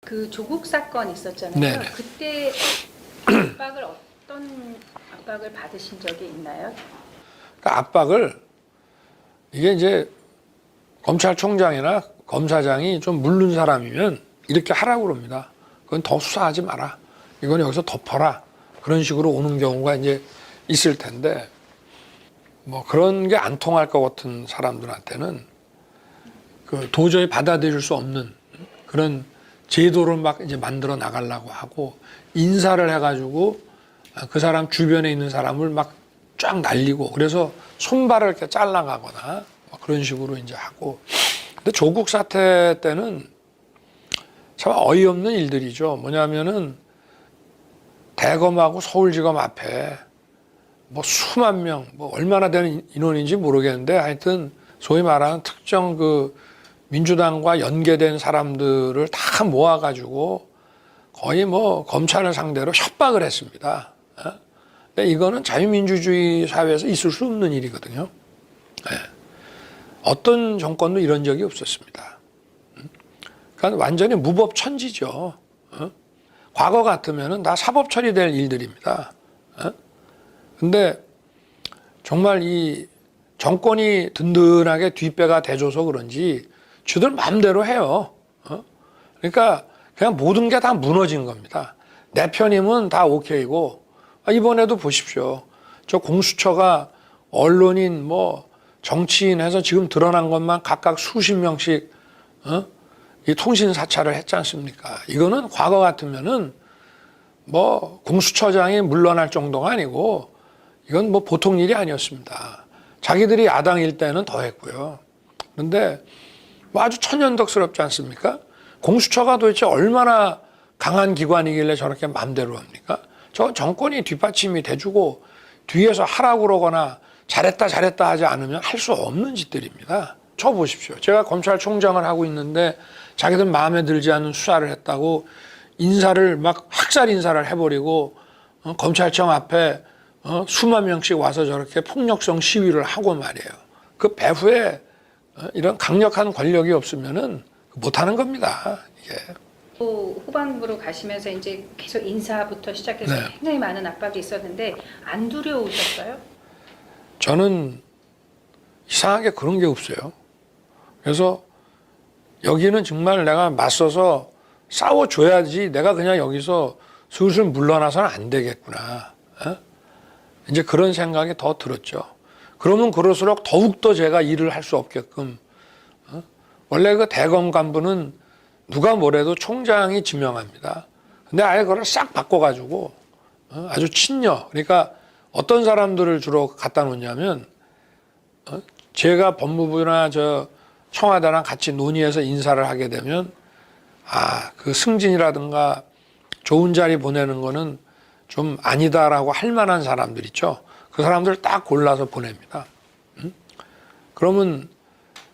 그 조국 사건 있었잖아요. 네네. 그때 어떤 압박을 받으신 적이 있나요? 그러니까 압박을 이게 이제 검찰총장이나 검사장이 좀 물른 사람이면 이렇게 하라고 그럽니다. 그건 더 수사하지 마라. 이건 여기서 덮어라. 그런 식으로 오는 경우가 이제 있을 텐데 뭐 그런 게 안 통할 것 같은 사람들한테는 그 도저히 받아들일 수 없는 그런 제도를 막 이제 만들어 나가려고 하고 인사를 해가지고 그 사람 주변에 있는 사람을 막 쫙 날리고 그래서 손발을 이렇게 잘라가거나 그런 식으로 이제 하고. 근데 조국 사태 때는 참 어이없는 일들이죠. 뭐냐면은 대검하고 서울지검 앞에 뭐 수만 명, 뭐 얼마나 되는 인원인지 모르겠는데 하여튼 소위 말하는 특정 그 민주당과 연계된 사람들을 다 모아가지고 거의 뭐 검찰을 상대로 협박을 했습니다. 근데 이거는 자유민주주의 사회에서 있을 수 없는 일이거든요. 어떤 정권도 이런 적이 없었습니다. 그러니까 완전히 무법천지죠. 과거 같으면은 다 사법 처리될 일들입니다. 근데 정말 이 정권이 든든하게 뒷배가 돼줘서 그런지 쥐들 마음대로 해요. 그러니까 그냥 모든 게 다 무너진 겁니다. 내 편이면 다 오케이고 이번에도 보십시오. 저 공수처가 언론인 뭐 정치인 해서 지금 드러난 것만 각각 수십 명씩 이 통신 사찰을 했지 않습니까? 이거는 과거 같으면은 뭐 공수처장이 물러날 정도가 아니고 이건 뭐 보통 일이 아니었습니다. 자기들이 야당일 때는 더 했고요. 그런데 뭐 아주 천연덕스럽지 않습니까? 공수처가 도대체 얼마나 강한 기관이길래 저렇게 마음대로 합니까? 저 정권이 뒷받침이 돼주고 뒤에서 하라고 그러거나 잘했다 하지 않으면 할 수 없는 짓들입니다. 저 보십시오. 제가 검찰총장을 하고 있는데 자기들 마음에 들지 않는 수사를 했다고 인사를 막 학살 인사를 해버리고 검찰청 앞에 수만 명씩 와서 저렇게 폭력성 시위를 하고 말이에요. 그 배후에 이런 강력한 권력이 없으면은 못하는 겁니다. 이게. 또 후반부로 가시면서 이제 계속 인사부터 시작해서 네. 굉장히 많은 압박이 있었는데 안 두려우셨어요? 저는 이상하게 그런 게 없어요. 그래서 여기는 정말 내가 맞서서 싸워줘야지 내가 그냥 여기서 슬슬 물러나서는 안 되겠구나. 이제 그런 생각이 더 들었죠. 그러면 그럴수록 더욱더 제가 일을 할 수 없게끔. 원래 그 대검 간부는 누가 뭐래도 총장이 지명합니다. 근데 아예 그걸 싹 바꿔가지고 아주 친여. 그러니까 어떤 사람들을 주로 갖다 놓냐면 제가 법무부나 저 청와대랑 같이 논의해서 인사를 하게 되면 그 승진이라든가 좋은 자리 보내는 거는 좀 아니다라고 할 만한 사람들 있죠. 그 사람들 딱 골라서 보냅니다. 그러면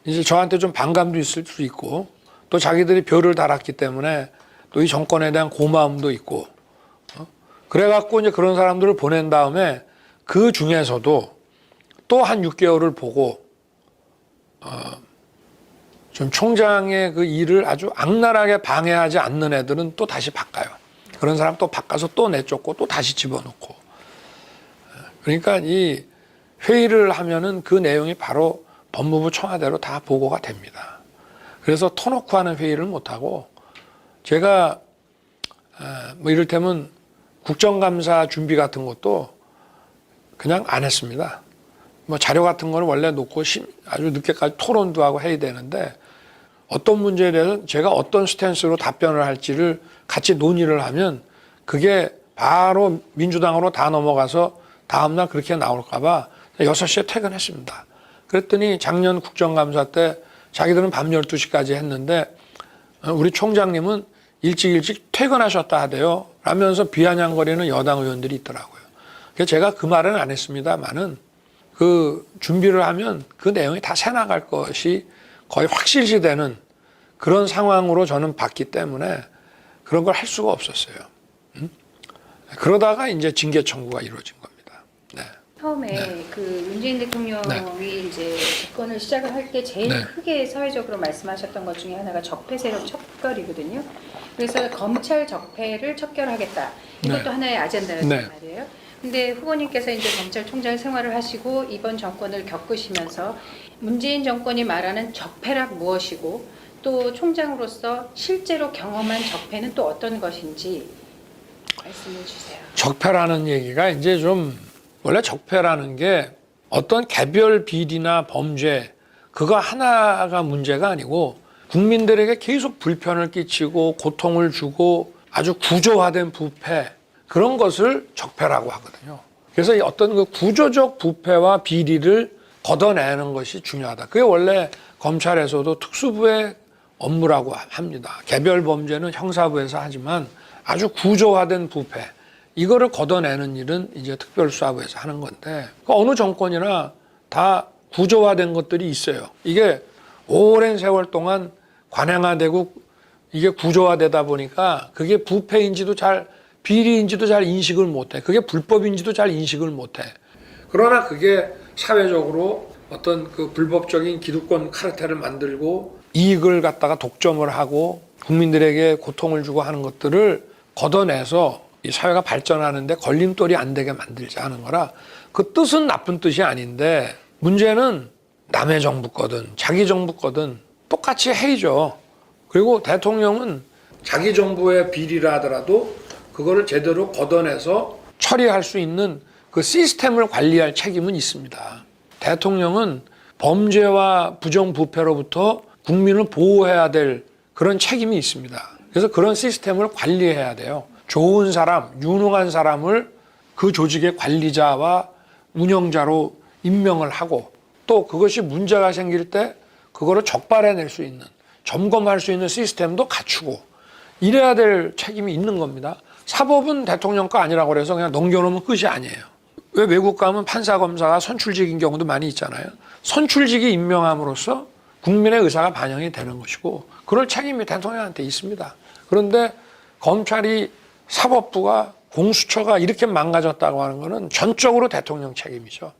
이제 저한테 좀 반감도 있을 수 있고 또 자기들이 별을 달았기 때문에 또 이 정권에 대한 고마움도 있고 그래갖고 이제 그런 사람들을 보낸 다음에 그 중에서도 또 한 6개월을 보고 좀 총장의 그 일을 아주 악랄하게 방해하지 않는 애들은 또 다시 바꿔요. 그런 사람 또 바꿔서 또 내쫓고 또 다시 집어넣고. 그러니까 이 회의를 하면은 그 내용이 바로 법무부 청와대로 다 보고가 됩니다. 그래서 터놓고 하는 회의를 못하고 제가 뭐 이를테면 국정감사 준비 같은 것도 그냥 안 했습니다. 뭐 자료 같은 거는 원래 놓고 아주 늦게까지 토론도 하고 해야 되는데 어떤 문제에 대해서 제가 어떤 스탠스로 답변을 할지를 같이 논의를 하면 그게 바로 민주당으로 다 넘어가서 다음날 그렇게 나올까 봐 6시에 퇴근했습니다. 그랬더니 작년 국정감사 때 자기들은 밤 12시까지 했는데 우리 총장님은 일찍 퇴근하셨다 하대요. 라면서 비아냥거리는 여당 의원들이 있더라고요. 그래서 제가 그 말은 안 했습니다만은 그 준비를 하면 그 내용이 다 새나갈 것이 거의 확실시 되는 그런 상황으로 저는 봤기 때문에 그런 걸 할 수가 없었어요. 그러다가 이제 징계 청구가 이루어진 겁니다. 네. 처음에 그 문재인 대통령이 이제 집권을 시작을 할 때 제일 네. 크게 사회적으로 말씀하셨던 것 중에 하나가 적폐 세력 척결이거든요. 그래서 검찰 적폐를 척결하겠다. 이것도 네. 하나의 아젠다였단 네. 말이에요. 근데 후보님께서 이제 검찰총장 생활을 하시고 이번 정권을 겪으시면서 문재인 정권이 말하는 적폐란 무엇이고 또 총장으로서 실제로 경험한 적폐는 또 어떤 것인지 말씀해 주세요. 적폐라는 얘기가 이제 좀 원래 적폐라는 게 어떤 개별 비리나 범죄 그거 하나가 문제가 아니고 국민들에게 계속 불편을 끼치고 고통을 주고 아주 구조화된 부패 그런 것을 적폐라고 하거든요. 그래서 이 어떤 그 구조적 부패와 비리를 걷어내는 것이 중요하다. 그게 원래 검찰에서도 특수부의 업무라고 합니다. 개별 범죄는 형사부에서 하지만 아주 구조화된 부패 이거를 걷어내는 일은 이제 특별수사부에서 하는 건데 어느 정권이나 다 구조화된 것들이 있어요. 이게 오랜 세월 동안 관행화되고 이게 구조화되다 보니까 그게 부패인지도 잘 비리인지도 잘 인식을 못해. 그게 불법인지도 잘 인식을 못해. 그러나 그게 사회적으로 어떤 그 불법적인 기득권 카르텔을 만들고 이익을 갖다가 독점을 하고 국민들에게 고통을 주고 하는 것들을 걷어내서 이 사회가 발전하는데 걸림돌이 안 되게 만들지 않은 거라 그 뜻은 나쁜 뜻이 아닌데 문제는 남의 정부 거든 자기 정부 거든 똑같이 해이죠. 그리고 대통령은 자기 정부의 비리라 하더라도 그거를 제대로 걷어내서 처리할 수 있는 그 시스템을 관리할 책임은 있습니다. 대통령은 범죄와 부정부패로부터 국민을 보호해야 될 그런 책임이 있습니다. 그래서 그런 시스템을 관리해야 돼요. 좋은 사람, 유능한 사람을 그 조직의 관리자와 운영자로 임명을 하고 또 그것이 문제가 생길 때 그거를 적발해낼 수 있는 점검할 수 있는 시스템도 갖추고 이래야 될 책임이 있는 겁니다. 사법은 대통령 거 아니라고 그래서 그냥 넘겨놓으면 끝이 아니에요. 왜 외국 가면 판사 검사가 선출직인 경우도 많이 있잖아요. 선출직이 임명함으로써 국민의 의사가 반영이 되는 것이고 그럴 책임이 대통령한테 있습니다. 그런데 검찰이 사법부가 공수처가 이렇게 망가졌다고 하는 것은 전적으로 대통령 책임이죠.